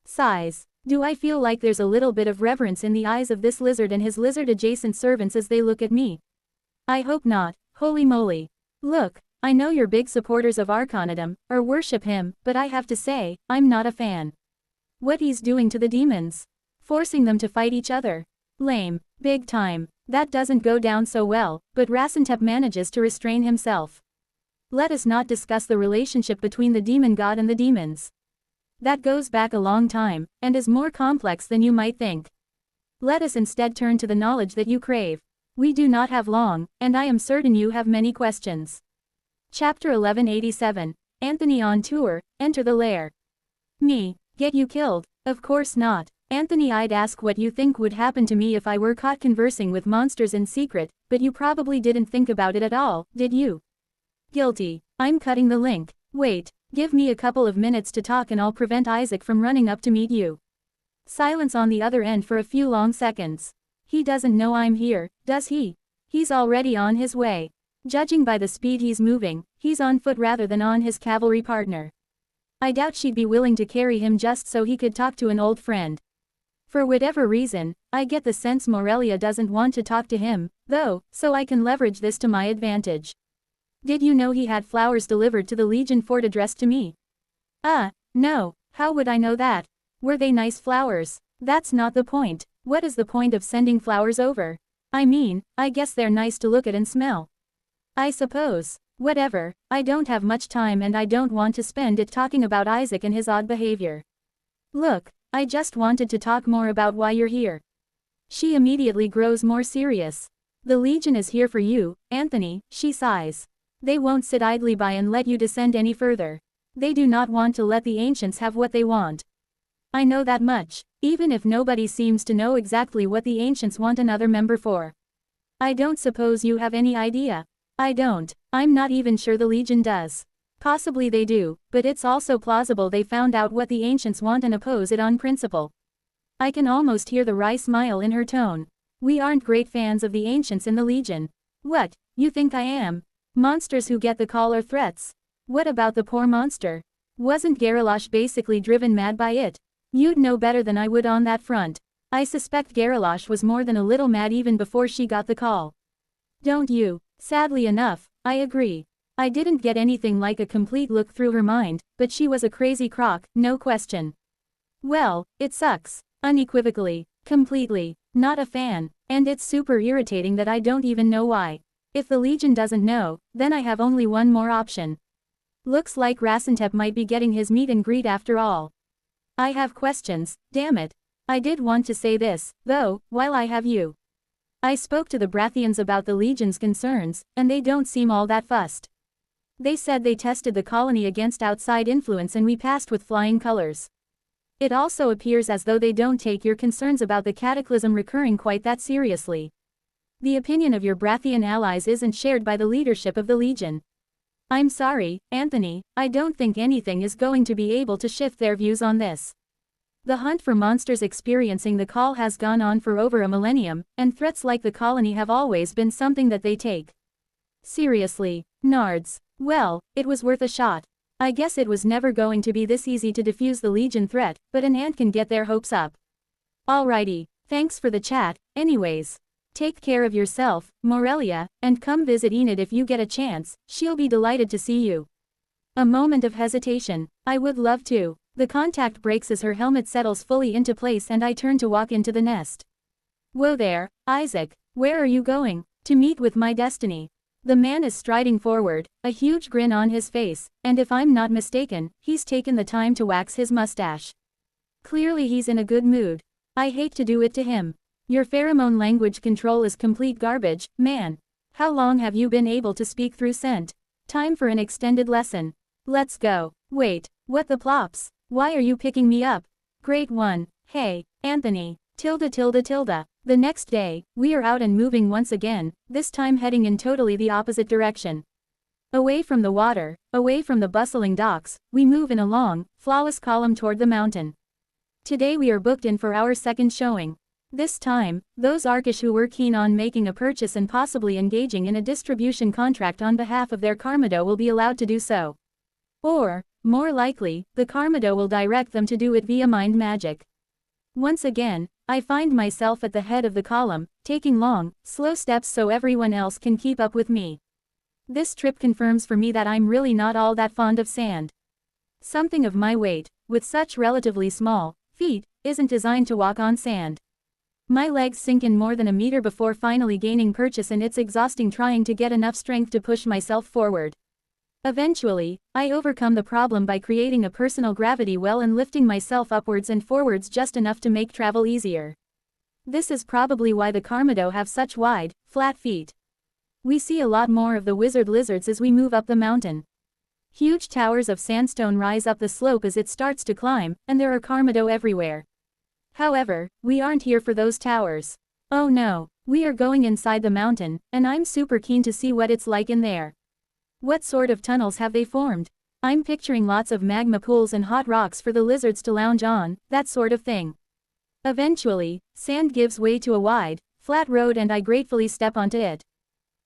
A: size. Do I feel like there's a little bit of reverence in the eyes of this lizard and his lizard-adjacent servants as they look at me? I hope not, holy moly. Look, I know you're big supporters of Arcanidum, or worship him, but I have to say, I'm not a fan. What he's doing to the demons? Forcing them to fight each other? Lame, big time. That doesn't go down so well, but Rasantep manages to restrain himself. Let us not discuss the relationship between the demon god and the demons. That goes back a long time, and is more complex than you might think. Let us instead turn to the knowledge that you crave. We do not have long, and I am certain you have many questions. Chapter 1187, Anthony on tour, enter the lair. Me, get you killed? Of course not. Anthony, I'd ask what you think would happen to me if I were caught conversing with monsters in secret, but you probably didn't think about it at all, did you? Guilty. I'm cutting the link. Wait, give me a couple of minutes to talk and I'll prevent Isaac from running up to meet you. Silence on the other end for a few long seconds. He doesn't know I'm here, does he? He's already on his way. Judging by the speed he's moving, he's on foot rather than on his cavalry partner. I doubt she'd be willing to carry him just so he could talk to an old friend. For whatever reason, I get the sense Morelia doesn't want to talk to him, though, so I can leverage this to my advantage. Did you know he had flowers delivered to the Legion Fort addressed to me? No, how would I know that? Were they nice flowers? That's not the point. What is the point of sending flowers over? I mean, I guess they're nice to look at and smell. I suppose. Whatever, I don't have much time and I don't want to spend it talking about Isaac and his odd behavior. Look, I just wanted to talk more about why you're here. She immediately grows more serious. The Legion is here for you, Anthony, she sighs. They won't sit idly by and let you descend any further. They do not want to let the ancients have what they want. I know that much, even if nobody seems to know exactly what the ancients want another member for. I don't suppose you have any idea. I don't. I'm not even sure the Legion does. Possibly they do, but it's also plausible they found out what the ancients want and oppose it on principle. I can almost hear the wry smile in her tone. We aren't great fans of the ancients in the Legion. What, you think I am? Monsters who get the call are threats. What about the poor monster? Wasn't Garalosh basically driven mad by it? You'd know better than I would on that front. I suspect Garalosh was more than a little mad even before she got the call. Don't you? Sadly enough, I agree. I didn't get anything like a complete look through her mind, but she was a crazy crock, no question. Well, it sucks. Unequivocally. Completely. Not a fan. And it's super irritating that I don't even know why. If the Legion doesn't know, then I have only one more option. Looks like Rasentep might be getting his meet and greet after all. I have questions, damn it. I did want to say this, though, while I have you. I spoke to the Brathians about the Legion's concerns, and they don't seem all that fussed. They said they tested the colony against outside influence and we passed with flying colors. It also appears as though they don't take your concerns about the cataclysm recurring quite that seriously. The opinion of your Brathian allies isn't shared by the leadership of the Legion. I'm sorry, Anthony, I don't think anything is going to be able to shift their views on this. The hunt for monsters experiencing the call has gone on for over a millennium, and threats like the colony have always been something that they take seriously. Nards. Well, it was worth a shot. I guess it was never going to be this easy to defuse the Legion threat, but an ant can get their hopes up. Alrighty, thanks for the chat, anyways. Take care of yourself, Morelia, and come visit Enid if you get a chance, she'll be delighted to see you. A moment of hesitation. I would love to. The contact breaks as her helmet settles fully into place and I turn to walk into the nest. Whoa there, Isaac, where are you going? To meet with my destiny. The man is striding forward, a huge grin on his face, and if I'm not mistaken, he's taken the time to wax his mustache. Clearly he's in a good mood. I hate to do it to him. Your pheromone language control is complete garbage, man. How long have you been able to speak through scent? Time for an extended lesson. Let's go. Wait, what the plops? Why are you picking me up? Great one. Hey, Anthony. The next day, we are out and moving once again, this time heading in totally the opposite direction. Away from the water, away from the bustling docks, we move in a long, flawless column toward the mountain. Today we are booked in for our second showing. This time, those Arkish who were keen on making a purchase and possibly engaging in a distribution contract on behalf of their Karmado will be allowed to do so. Or, more likely, the Karmado will direct them to do it via mind magic. Once again, I find myself at the head of the column, taking long, slow steps so everyone else can keep up with me. This trip confirms for me that I'm really not all that fond of sand. Something of my weight, with such relatively small feet, isn't designed to walk on sand. My legs sink in more than a meter before finally gaining purchase and it's exhausting trying to get enough strength to push myself forward. Eventually, I overcome the problem by creating a personal gravity well and lifting myself upwards and forwards just enough to make travel easier. This is probably why the Karmado have such wide, flat feet. We see a lot more of the wizard lizards as we move up the mountain. Huge towers of sandstone rise up the slope as it starts to climb, and there are Karmado everywhere. However, we aren't here for those towers. Oh no, we are going inside the mountain, and I'm super keen to see what it's like in there. What sort of tunnels have they formed? I'm picturing lots of magma pools and hot rocks for the lizards to lounge on, that sort of thing. Eventually, sand gives way to a wide, flat road and I gratefully step onto it.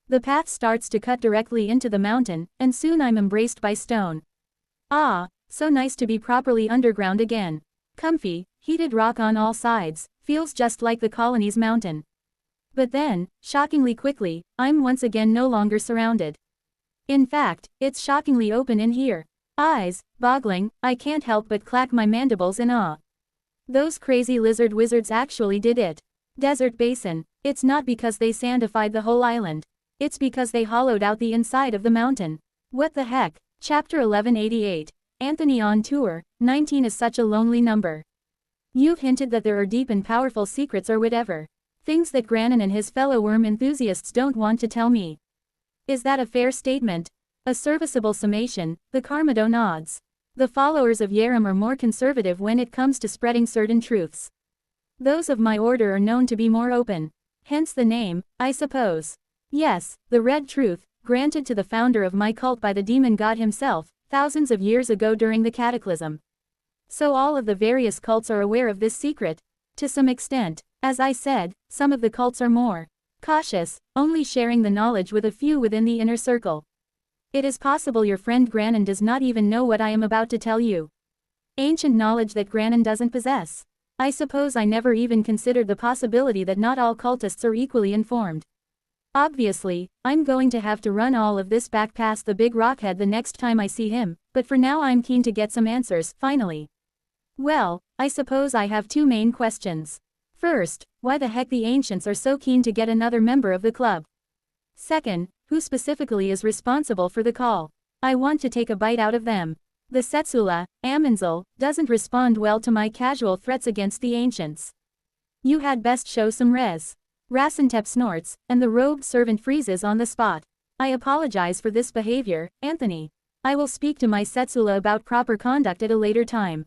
A: The path starts to cut directly into the mountain, and soon I'm embraced by stone. Ah, so nice to be properly underground again. Comfy, heated rock on all sides, feels just like the colony's mountain. But then, shockingly quickly, I'm once again no longer surrounded. In fact, it's shockingly open in here. Eyes, boggling, I can't help but clack my mandibles in awe. Those crazy lizard wizards actually did it. Desert basin. It's not because they sandified the whole island. It's because they hollowed out the inside of the mountain. What the heck? Chapter 1188. Anthony on tour. 19 is such a lonely number. You've hinted that there are deep and powerful secrets or whatever. Things that Granin and his fellow worm enthusiasts don't want to tell me. Is that a fair statement? A serviceable summation, the Karmado nods. The followers of Yerim are more conservative when it comes to spreading certain truths. Those of my order are known to be more open. Hence the name, I suppose. Yes, the Red Truth, granted to the founder of my cult by the demon god himself, thousands of years ago during the Cataclysm. So all of the various cults are aware of this secret. To some extent, as I said, some of the cults are more cautious, only sharing the knowledge with a few within the inner circle. It is possible your friend Granin does not even know what I am about to tell you. Ancient knowledge that Granin doesn't possess. I suppose I never even considered the possibility that not all cultists are equally informed. Obviously, I'm going to have to run all of this back past the big rockhead the next time I see him, but for now I'm keen to get some answers, finally. Well, I suppose I have two main questions. First, why the heck the ancients are so keen to get another member of the club? Second, who specifically is responsible for the call? I want to take a bite out of them. The Setsula, Amanzel, doesn't respond well to my casual threats against the ancients. You had best show some res. Rasentep snorts, and the robed servant freezes on the spot. I apologize for this behavior, Anthony. I will speak to my Setsula about proper conduct at a later time.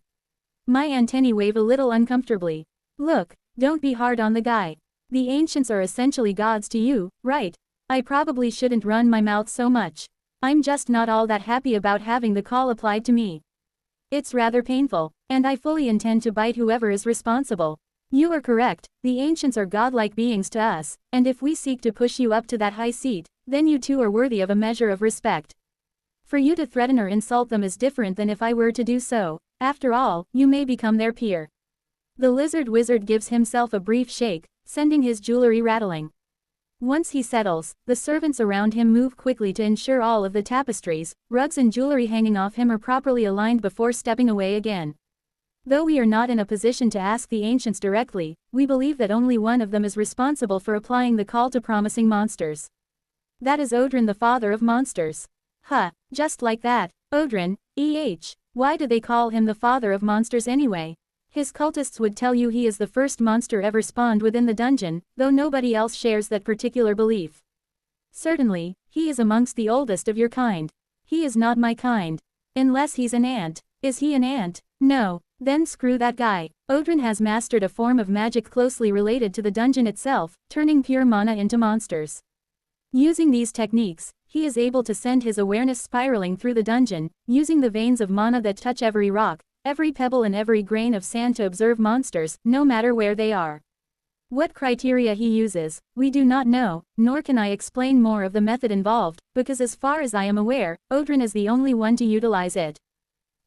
A: My antennae wave a little uncomfortably. Look, don't be hard on the guy. The ancients are essentially gods to you, right? I probably shouldn't run my mouth so much. I'm just not all that happy about having the call applied to me. It's rather painful, and I fully intend to bite whoever is responsible. You are correct, the ancients are godlike beings to us, and if we seek to push you up to that high seat, then you too are worthy of a measure of respect. For you to threaten or insult them is different than if I were to do so. After all, you may become their peer. The lizard wizard gives himself a brief shake, sending his jewelry rattling. Once he settles, the servants around him move quickly to ensure all of the tapestries, rugs and jewelry hanging off him are properly aligned before stepping away again. Though we are not in a position to ask the ancients directly, we believe that only one of them is responsible for applying the call to promising monsters. That is Odrin, the father of monsters. Huh, just like that, Odrin, why do they call him the father of monsters anyway? His cultists would tell you he is the first monster ever spawned within the dungeon, though nobody else shares that particular belief. Certainly, he is amongst the oldest of your kind. He is not my kind. Unless he's an ant. Is he an ant? No. Then screw that guy. Odrin has mastered a form of magic closely related to the dungeon itself, turning pure mana into monsters. Using these techniques, he is able to send his awareness spiraling through the dungeon, using the veins of mana that touch every rock, every pebble and every grain of sand to observe monsters, no matter where they are. What criteria he uses, we do not know, nor can I explain more of the method involved, because as far as I am aware, Odrin is the only one to utilize it.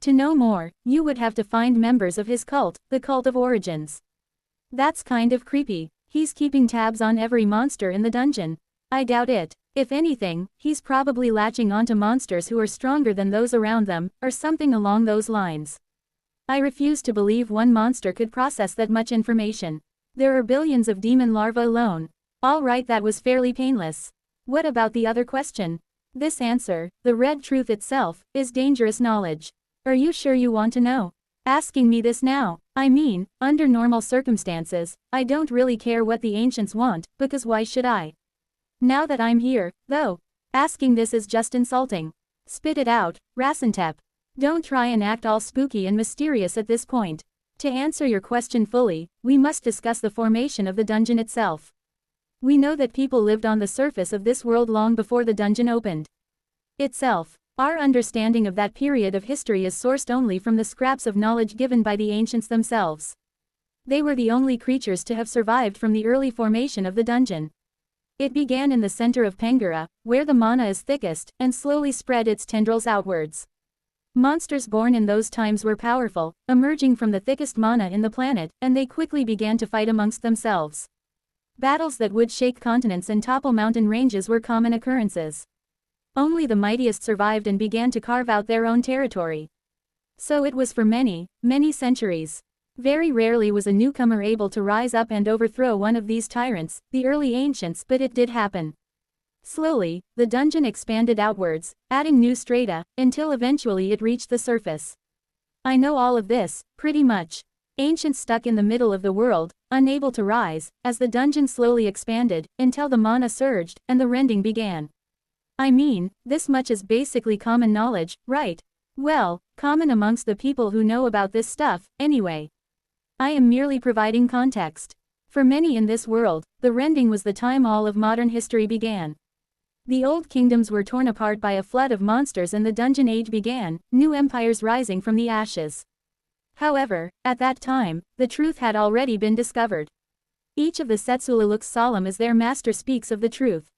A: To know more, you would have to find members of his cult, the Cult of Origins. That's kind of creepy. He's keeping tabs on every monster in the dungeon. I doubt it. If anything, he's probably latching onto monsters who are stronger than those around them, or something along those lines. I refuse to believe one monster could process that much information. There are billions of demon larvae alone. All right, that was fairly painless. What about the other question? This answer, the red truth itself, is dangerous knowledge. Are you sure you want to know? Asking me this now? I mean, under normal circumstances, I don't really care what the ancients want, because why should I? Now that I'm here, though, asking this is just insulting. Spit it out, Rasentep. Don't try and act all spooky and mysterious at this point. To answer your question fully, we must discuss the formation of the dungeon itself. We know that people lived on the surface of this world long before the dungeon opened. Itself. Our understanding of that period of history is sourced only from the scraps of knowledge given by the ancients themselves. They were the only creatures to have survived from the early formation of the dungeon. It began in the center of Pangura, where the mana is thickest, and slowly spread its tendrils outwards. Monsters born in those times were powerful, emerging from the thickest mana in the planet, and they quickly began to fight amongst themselves. Battles that would shake continents and topple mountain ranges were common occurrences. Only the mightiest survived and began to carve out their own territory. So it was for many, many centuries. Very rarely was a newcomer able to rise up and overthrow one of these tyrants, the early ancients, but it did happen. Slowly, the dungeon expanded outwards, adding new strata, until eventually it reached the surface. I know all of this, pretty much. Ancients stuck in the middle of the world, unable to rise, as the dungeon slowly expanded, until the mana surged, and the rending began. I mean, this much is basically common knowledge, right? Well, common amongst the people who know about this stuff, anyway. I am merely providing context. For many in this world, the rending was the time all of modern history began. The old kingdoms were torn apart by a flood of monsters and the dungeon age began, new empires rising from the ashes. However, at that time, the truth had already been discovered. Each of the Setsula looks solemn as their master speaks of the truth.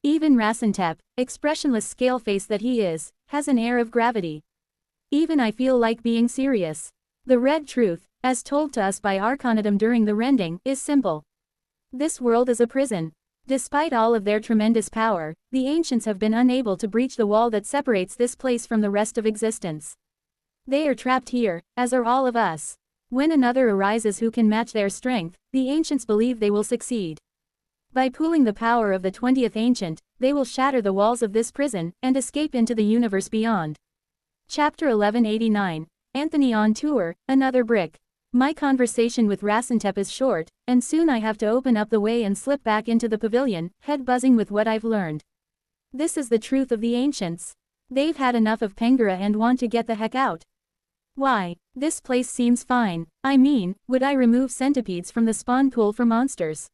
A: Even Rasentep, expressionless scale face that he is, has an air of gravity. Even I feel like being serious. The red truth, as told to us by Arcanidum during the rending, is simple. This world is a prison. Despite all of their tremendous power, the ancients have been unable to breach the wall that separates this place from the rest of existence. They are trapped here, as are all of us. When another arises who can match their strength, the ancients believe they will succeed. By pooling the power of the 20th ancient, they will shatter the walls of this prison, and escape into the universe beyond. Chapter 1189. Anthony on tour, another brick. My conversation with Rasentep is short, and soon I have to open up the way and slip back into the pavilion, head buzzing with what I've learned. This is the truth of the ancients. They've had enough of Pangara and want to get the heck out. Why, this place seems fine. I mean, would I remove centipedes from the spawn pool for monsters?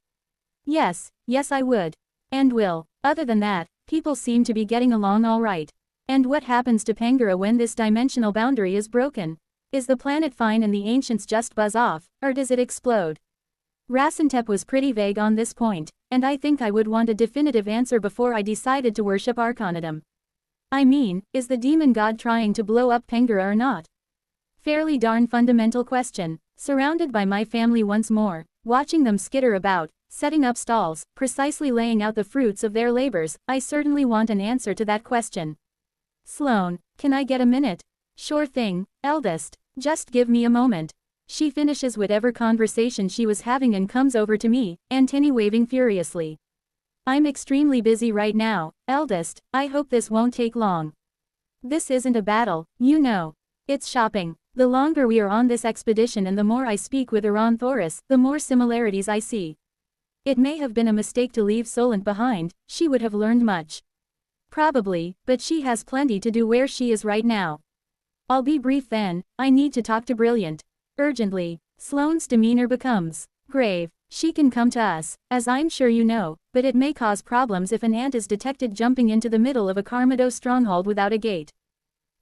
A: Yes I would. And will. Other than that, people seem to be getting along all right. And what happens to Pangara when this dimensional boundary is broken? Is the planet fine and the ancients just buzz off, or does it explode? Rasentep was pretty vague on this point, and I think I would want a definitive answer before I decided to worship Arcanidum. I mean, is the demon god trying to blow up Pangara or not? Fairly darn fundamental question. Surrounded by my family once more, watching them skitter about, setting up stalls, precisely laying out the fruits of their labors, I certainly want an answer to that question. Sloane, can I get a minute? Sure thing, eldest, just give me a moment. She finishes whatever conversation she was having and comes over to me, antennae waving furiously. I'm extremely busy right now, eldest, I hope this won't take long. This isn't a battle, you know. It's shopping. The longer we are on this expedition and the more I speak with Iran Thoris, the more similarities I see. It may have been a mistake to leave Solent behind, she would have learned much. Probably, but she has plenty to do where she is right now. I'll be brief then, I need to talk to Brilliant. Urgently. Sloane's demeanor becomes grave. She can come to us, as I'm sure you know, but it may cause problems if an ant is detected jumping into the middle of a Karmado stronghold without a gate.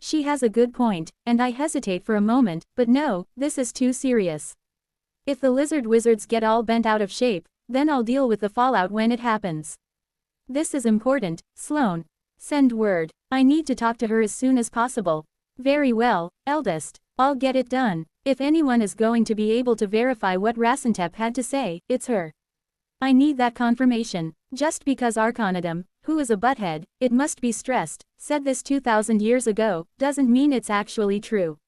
A: She has a good point, and I hesitate for a moment, but no, this is too serious. If the lizard wizards get all bent out of shape, then I'll deal with the fallout when it happens. This is important, Sloane. Send word. I need to talk to her as soon as possible. Very well, eldest. I'll get it done. If anyone is going to be able to verify what Rasentep had to say, it's her. I need that confirmation. Just because Arcanidum, who is a butthead, it must be stressed, said this 2,000 years ago, doesn't mean it's actually true.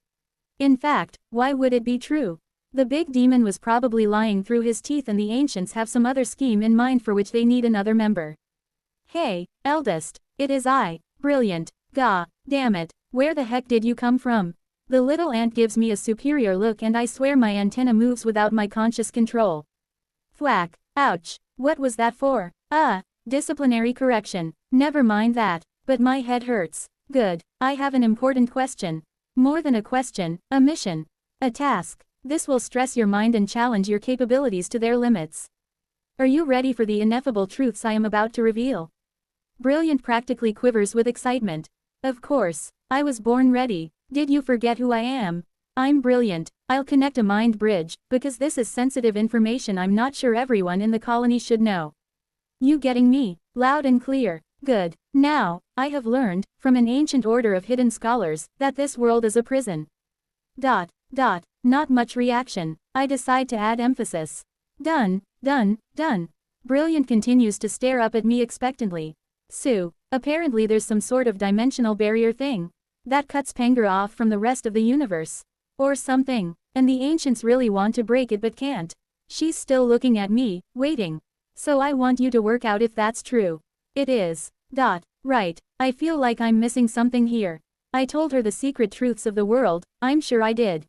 A: In fact, why would it be true? The big demon was probably lying through his teeth and the ancients have some other scheme in mind for which they need another member. Hey, eldest, it is I, Brilliant. Gah, damn it, where the heck did you come from? The little ant gives me a superior look and I swear my antenna moves without my conscious control. Thwack, ouch, what was that for? Disciplinary correction. Never mind that, but my head hurts. Good, I have an important question. More than a question, a mission. A task. This will stress your mind and challenge your capabilities to their limits. Are you ready for the ineffable truths I am about to reveal? Brilliant practically quivers with excitement. Of course, I was born ready. Did you forget who I am? I'm Brilliant. I'll connect a mind bridge, because this is sensitive information I'm not sure everyone in the colony should know. You getting me? Loud and clear. Good. Now, I have learned, from an ancient order of hidden scholars, that this world is a prison. Not much reaction. I decide to add emphasis. Done. Brilliant continues to stare up at me expectantly. Sue, apparently there's some sort of dimensional barrier thing that cuts Pangara off from the rest of the universe. Or something, and the ancients really want to break it but can't. She's still looking at me, waiting. So I want you to work out if that's true. It is. Right, I feel like I'm missing something here. I told her the secret truths of the world, I'm sure I did.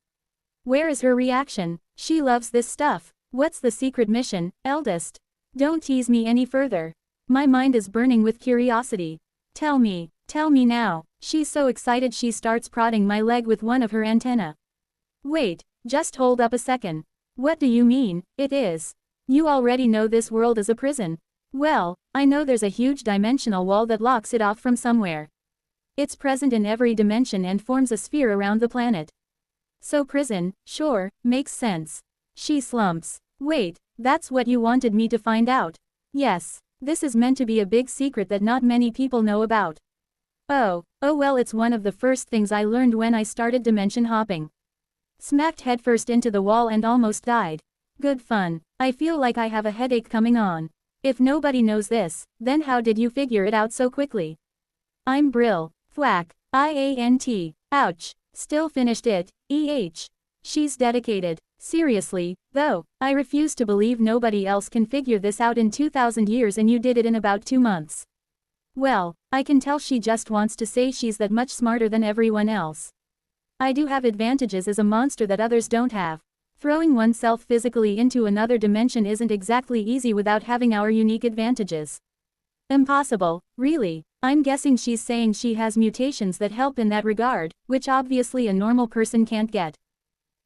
A: Where is her reaction? She loves this stuff. What's the secret mission, eldest? Don't tease me any further. My mind is burning with curiosity. Tell me now. She's so excited she starts prodding my leg with one of her antennae. Wait, just hold up a second. What do you mean, it is? You already know this world is a prison. Well, I know there's a huge dimensional wall that locks it off from somewhere. It's present in every dimension and forms a sphere around the planet. So prison, sure, makes sense. She slumps. Wait, that's what you wanted me to find out. Yes, this is meant to be a big secret that not many people know about. Oh well, it's one of the first things I learned when I started dimension hopping. Smacked headfirst into the wall and almost died. Good fun. I feel like I have a headache coming on. If nobody knows this, then how did you figure it out so quickly? I'm Brill. Thwack. IANT. Ouch. Still finished it, She's dedicated. Seriously, though, I refuse to believe nobody else can figure this out in 2000 years and you did it in about 2 months. Well, I can tell she just wants to say she's that much smarter than everyone else. I do have advantages as a monster that others don't have. Throwing oneself physically into another dimension isn't exactly easy without having our unique advantages. Impossible, really. I'm guessing she's saying she has mutations that help in that regard, which obviously a normal person can't get.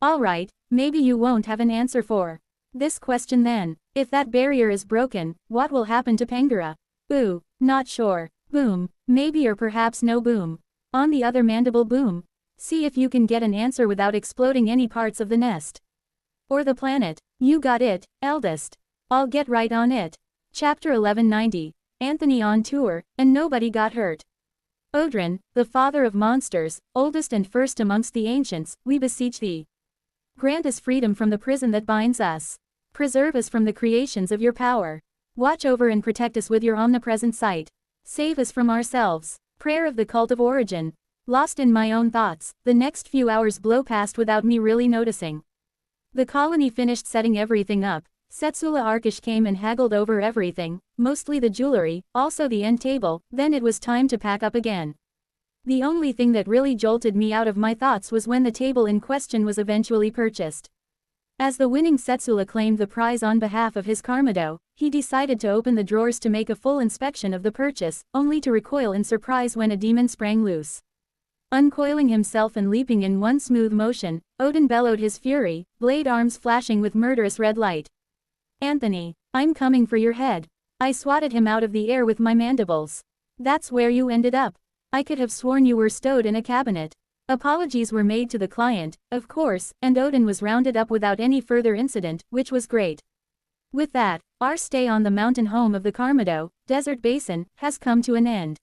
A: Alright, maybe you won't have an answer for this question then. If that barrier is broken, what will happen to Pangara? Ooh, not sure. Boom, maybe or perhaps no boom. On the other mandible boom. See if you can get an answer without exploding any parts of the nest. Or the planet. You got it, eldest. I'll get right on it. Chapter 1190. Anthony on tour, and nobody got hurt. Odrin, the father of monsters, oldest and first amongst the ancients, we beseech thee. Grant us freedom from the prison that binds us. Preserve us from the creations of your power. Watch over and protect us with your omnipresent sight. Save us from ourselves. Prayer of the Cult of Origin. Lost in my own thoughts, the next few hours blow past without me really noticing. The colony finished setting everything up. Setsula Arkish came and haggled over everything, mostly the jewelry, also the end table, then it was time to pack up again. The only thing that really jolted me out of my thoughts was when the table in question was eventually purchased. As the winning Setsula claimed the prize on behalf of his Karmado, he decided to open the drawers to make a full inspection of the purchase, only to recoil in surprise when a demon sprang loose. Uncoiling himself and leaping in one smooth motion, Odin bellowed his fury, blade arms flashing with murderous red light. Anthony, I'm coming for your head. I swatted him out of the air with my mandibles. That's where you ended up. I could have sworn you were stowed in a cabinet. Apologies were made to the client, of course, and Odin was rounded up without any further incident, which was great. With that, our stay on the mountain home of the Karmado, Desert Basin, has come to an end.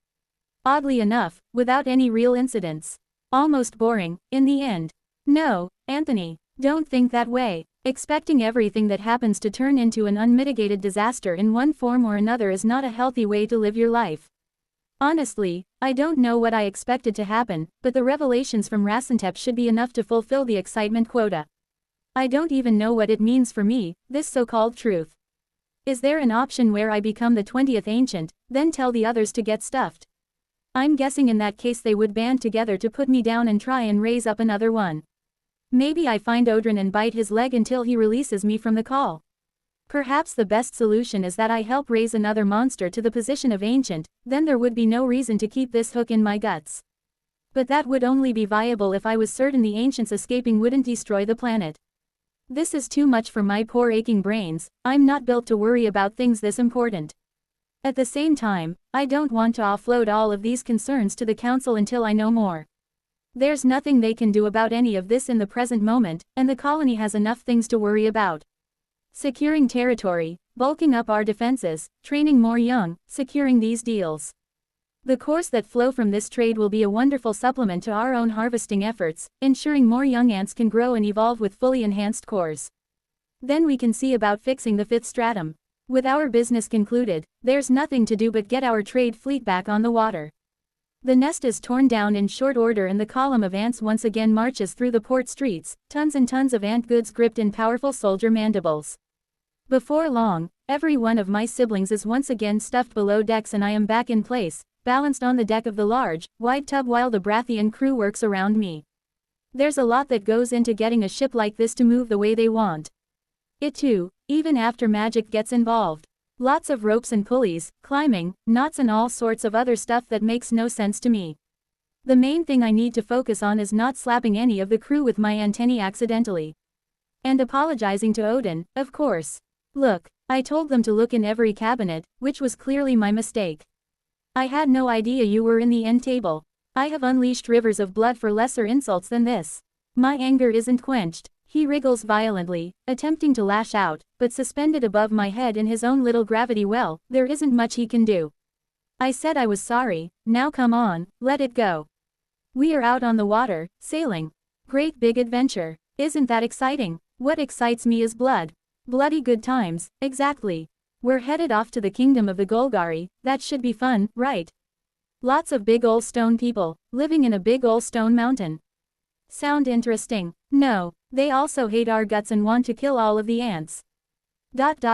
A: Oddly enough, without any real incidents. Almost boring, in the end. No, Anthony, don't think that way. Expecting everything that happens to turn into an unmitigated disaster in one form or another is not a healthy way to live your life. Honestly, I don't know what I expected to happen, but the revelations from Rasentep should be enough to fulfill the excitement quota. I don't even know what it means for me, this so-called truth. Is there an option where I become the 20th ancient, then tell the others to get stuffed? I'm guessing in that case they would band together to put me down and try and raise up another one. Maybe I find Odrin and bite his leg until he releases me from the call. Perhaps the best solution is that I help raise another monster to the position of ancient, then there would be no reason to keep this hook in my guts. But that would only be viable if I was certain the ancients escaping wouldn't destroy the planet. This is too much for my poor aching brains. I'm not built to worry about things this important. At the same time, I don't want to offload all of these concerns to the council until I know more. There's nothing they can do about any of this in the present moment, and the colony has enough things to worry about. Securing territory, bulking up our defenses, training more young, securing these deals. The cores that flow from this trade will be a wonderful supplement to our own harvesting efforts, ensuring more young ants can grow and evolve with fully enhanced cores. Then we can see about fixing the 5th stratum. With our business concluded, there's nothing to do but get our trade fleet back on the water. The nest is torn down in short order and the column of ants once again marches through the port streets, tons and tons of ant goods gripped in powerful soldier mandibles. Before long, every one of my siblings is once again stuffed below decks and I am back in place, balanced on the deck of the large, wide tub while the Brathian crew works around me. There's a lot that goes into getting a ship like this to move the way they want it to, even after magic gets involved. Lots of ropes and pulleys, climbing, knots and all sorts of other stuff that makes no sense to me. The main thing I need to focus on is not slapping any of the crew with my antennae accidentally. And apologizing to Odin, of course. Look, I told them to look in every cabinet, which was clearly my mistake. I had no idea you were in the end table. I have unleashed rivers of blood for lesser insults than this. My anger isn't quenched. He wriggles violently, attempting to lash out, but suspended above my head in his own little gravity well, there isn't much he can do. I said I was sorry, now come on, let it go. We are out on the water, sailing. Great big adventure. Isn't that exciting? What excites me is blood. Bloody good times, exactly. We're headed off to the kingdom of the Golgari, that should be fun, right? Lots of big ol' stone people, living in a big ol' stone mountain. Sound interesting? No, they also hate our guts and want to kill all of the ants. That's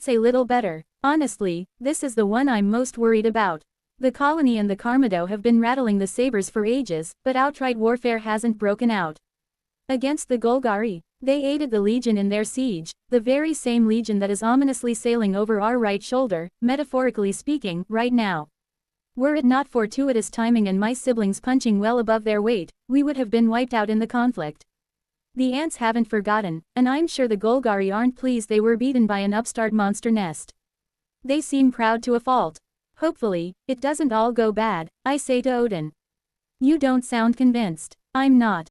A: a little better. Honestly, this is the one I'm most worried about. The colony and the Carmado have been rattling the sabers for ages, but outright warfare hasn't broken out. Against the Golgari, they aided the Legion in their siege, the very same Legion that is ominously sailing over our right shoulder, metaphorically speaking, right now. Were it not fortuitous timing and my siblings punching well above their weight, we would have been wiped out in the conflict. The ants haven't forgotten, and I'm sure the Golgari aren't pleased they were beaten by an upstart monster nest. They seem proud to a fault. Hopefully, it doesn't all go bad, I say to Odin. You don't sound convinced. I'm not.